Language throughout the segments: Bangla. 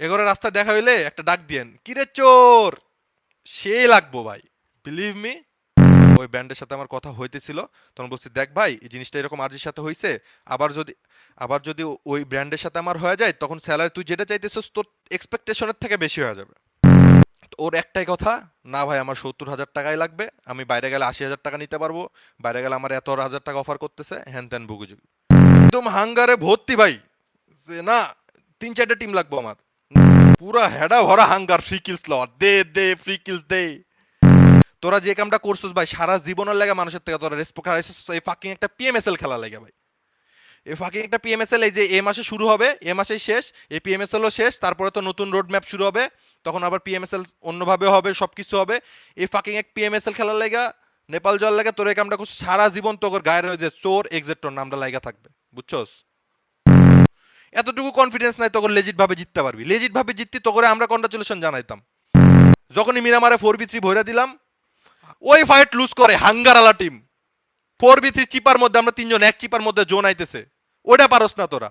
এগোরে রাস্তা দেখা হইলে একটা ডাক দিয়েন, কিরে চোর, সে লাগবো ভাই, বিলিভ মি। ওই ব্র্যান্ডের সাথে আমার কথা হইতেছিল, তখন বলছি দেখ ভাই এই জিনিসটা এরকম আরজির সাথে হইছে, আবার যদি আবার যদি ওই ব্র্যান্ডের সাথে আমার হয়ে যায় তখন স্যালারি তুই যেটা চাইতেছিস তোর এক্সপেকটেশনের থেকে বেশি হয়ে যাবে। তো ওর একটাই কথা, না ভাই আমার 70,000 টাকাই লাগবে, আমি বাইরে গেলে 80,000 টাকা নিতে পারবো, বাইরে গেলে আমার এত হাজার টাকা অফার করতেছে, হ্যান ত্যান বুগুজুগি। একদম হাঙ্গারে ভর্তি ভাই, যে না 3-4টা টিম লাগবো আমার, পুরা হেডা ভরা হাঙ্গার, ফ্রি কিলস লট দে দে, ফ্রি কিলস দে। তোরা যে কামটা করছিস ভাই সারা জীবনের লাগে মানুষের থেকে তোরা রেসপেক্ট হারাইছিস এই ফাকিং একটা পিএমএসএল খেলা লাগে ভাই। এই ফাকিং একটা পিএমএসএল এই যে এ মাসে শুরু হবে, এ মাসেই শেষ, এই পিএমএসএলও শেষ, তারপরে তো নতুন রোড ম্যাপ শুরু হবে, তখন আবার পিএমএসএল অন্যভাবে হবে, সব কিছু হবে। এই ফাকিং এক পিএমএসএল খেলার লাগা নেপাল জল লাগে তোর এই কামটা করছিস, সারা জীবন তোর গায়ের যে চোর এক্সেক্টর নামটা লাগা থাকবে, বুঝছস? এতটুকু কনফিডেন্স নাই তোকে লেজিট ভাবে জিততে পারবি, লেজিট ভাবে জিততি তোকে আমরা কনগ্রাচুলেশন জানাইতাম। যখনই মিরামারে 4v3 ভইরা দিলাম, ওই ফাইট লুজ করে হাঙ্গার আলা টিম, 4v3 চিপার মধ্যে আমরা তিনজন এক চিপার মধ্যে জোন আইতেছে, ওটা পারস না তোরা,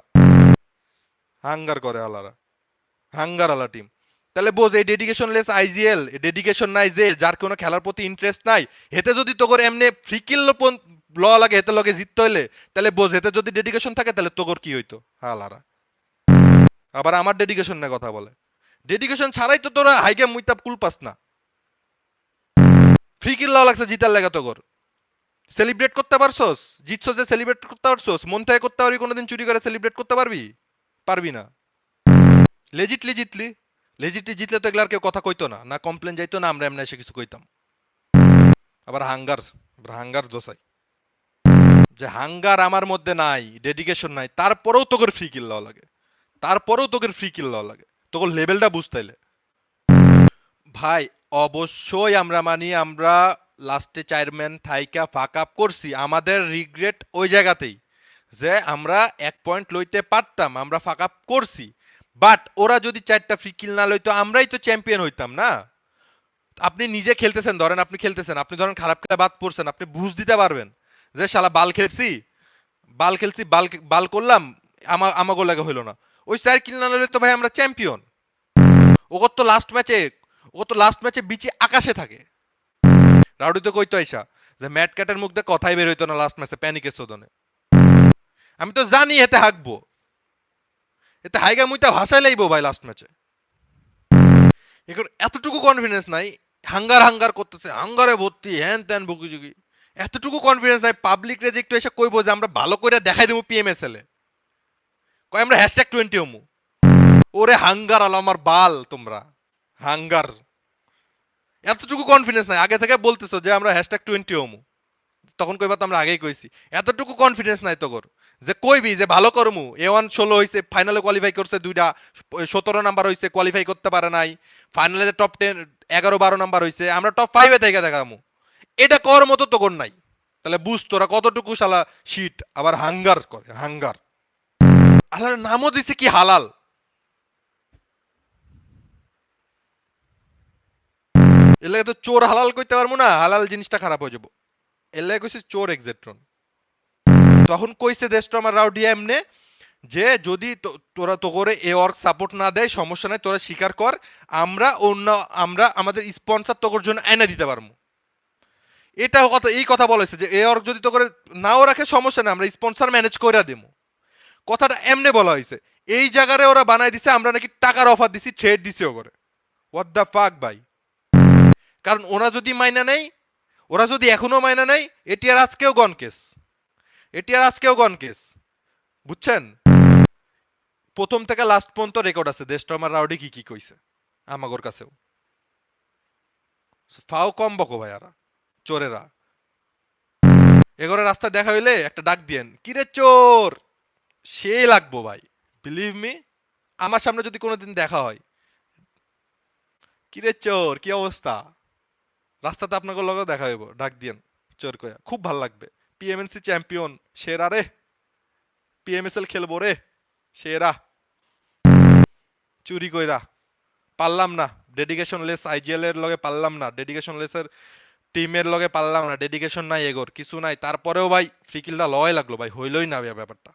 হাঙ্গার করে আলারা, হাঙ্গার আলা টিম। তাহলে বোঝ এই ডেডিকেশনলেস আইজিএল, ডেডিকেশন নাই যে যার কোনো খেলার প্রতি ইন্টারেস্ট নাই, হেতে যদি তোর এমনি ফ্রি কিল ল লাগে হেতে লগে জিততে হইলে, তাহলে বোঝ হেতে যদি ডেডিকেশন থাকে তাহলে তোর কি হইতো হালারা। আবার আমার ডেডিকেশন নিয়ে কথা বলে, ডেডিকেশন ছাড়াই তো তোরা হাইগে মুইতাব কুল পাস না, ফ্রি কিল লওয়া লাগছে জিতার লাগা তোর, সেলিব্রেট করতে পারছোস, জিতছো যে সেলিব্রেট করতে পারছোস, মন থেকে করতে পারবি কোনোদিন চুরি করে সেলিব্রেট করতে পারবি? পারবি না। লেজিটলি জিতলি, লেজিটলি জিতলে তো এগুলার কেউ কথা কইতো না, না কমপ্লেন যাইতো, না আমরা এমনি এসে কিছু কইতাম। আবার হাঙ্গার, হাঙ্গার দোসাই, যে হাঙ্গার আমার মধ্যে নাই, ডেডিকেশন নাই, তারপরেও তোকে ফ্রি কিল লওয়া লাগে, তারপরেও তোকে ফ্রি কিল লওয়া লাগে, তোকে লেভেলটা বুঝতাইলে ভাই। অবশ্যই আমরা মানি, আমরা লাস্টে চারম্যান থাইকা ফাক আপ করছি, আমাদের রিগ্রেট ওই জায়গাতেই, যে আমরা 1 পয়েন্ট লইতে পারতাম, আমরা ফাক আপ করছি। বাট ওরা যদি 4টা ফ্রি কিল না লইতো আমরাই তো চ্যাম্পিয়ন হইতাম না। আপনি নিজে খেলতেছেন, ধরেন আপনি খেলতেছেন, আপনি ধরেন খারাপ খেলা বাদ পড়ছেন, আপনি বুঝ দিতে পারবেন যে শালা বাল খেলছি, বাল খেলছি, বাল বাল করলাম, আমাগো লাগে হইলো না, ওই 4 কিল না লইলে তো ভাই আমরা চ্যাম্পিয়ন। ওগর তো লাস্ট ম্যাচে, ও তো লাস্ট ম্যাচে বিচে আকাশে থাকে। রাউডি তো কইতো আইসা যে ম্যাট ক্যাটের মুখ দিয়ে কথাই বের হইতো না লাস্ট ম্যাচে প্যানিকের শোধনে। আমি তো জানি এতে হাঁকবো, এতে হাইগা মুইটা ভাষাই লাইবো ভাই লাস্ট ম্যাচে। এখন এতটুকু কনফিডেন্স নাই, হাঙ্গার হাঙ্গার করতেছে, হাঙ্গারে ভর্তি হ্যান ত্যান বকুঝুকি, এতটুকু কনফিডেন্স নাই পাবলিক রে যে একটু এসে কইবো যে আমরা ভালো করে দেখাই দেবো পিএমএসএল এ, কয় আমরা #20 হমু। ওরে হাঙ্গার আলো আমার বাল তোমরা, হাঙ্গার। এতটুকু কনফিডেন্স নাই, আগে থেকে বলতেছো যে আমরা #20 হমু, তখন কইবা তো আমরা আগেই কইছি। এতটুকু কনফিডেন্স নাই তোর যে কইবি যে ভালো করমু, A1 16 হইছে, ফাইনালে কোয়ালিফাই করছে 2টা, 17 নাম্বার হইছে, কোয়ালিফাই করতে পারে নাই, ফাইনালে যে টপ 10 11-12 নাম্বার হইছে, আমরা টপ 5 এ থেকে দেখামু, এটা কর মতো তোর নাই। তাহলে বুঝ তোরা কতটুকু শালা শীট, আবার হাঙ্গার করে, হাঙ্গার। আল্লাহর নামও দিছে কি হালাল, এর লাগে তো চোর হালাল কইতে পারবো না, হালাল জিনিসটা খারাপ হয়ে যাবো, এর লাগে কইছে চোর এক্সেট্রন। তখন কইছে দেশটা আমার রাউডি এমনে যে যদি তোরা তো করে এ অর্ক সাপোর্ট না দেয় সমস্যা নাই, তোরা স্বীকার কর, আমরা অন্য, আমরা আমাদের স্পন্সর তোর জন্য এনে দিতে পারবো। এটা কথা, এই কথা বলেছে যে এ অর্ক যদি তো করে নাও রাখে সমস্যা নেই, আমরা স্পন্সর ম্যানেজ করে দেবো, কথাটা এমনে বলা হয়েছে। এই জায়গায় ওরা বানাই দিছে আমরা নাকি টাকার অফার দিছি, ট্রেড দিছে ওরে, হোয়াট দ্য ফাক ভাই। কারণ ওরা যদি মাইনা নেই, ওরা যদি এখনো মাইনা নেই, এটি আর আজকেও গন কেস, এটি আর আজকেও গন কেস, বুঝছেন? প্রথম থেকে লাস্ট পর্যন্ত রেকর্ড আছে দেশট্রমার রাউডি কি কি কইছে আমাগোর কাছেও। ফাও কম বকো ভাইয়ারা, চোরেরা। এগোরে রাস্তা দেখা হইলে একটা ডাক দিয়েন, কিরে চোর, সে লাগবো ভাই, বিলিভ মি। আমার সামনে যদি কোনোদিন দেখা হয়, কিরে চোর কি অবস্থা, রাস্তাতে আপনাকে লগেও দেখা হইব, ডাক দিয়েন চোর কয়া, খুব ভাল লাগবে। পিএমএনসি চ্যাম্পিয়ন সেরা রে, পিএমএসএল খেলবো রে সেরা, চুরি কইরা পারলাম না, ডেডিকেশন লেস আইজিএল এর লগে পারলাম না, ডেডিকেশন লেসের টিমের লগে পারলাম না, ডেডিকেশন নাই এগোর কিছু নাই, তারপরেও ভাই ফ্রিকিলটা লয় লাগলো ভাই, হইলই না ব্যাপারটা।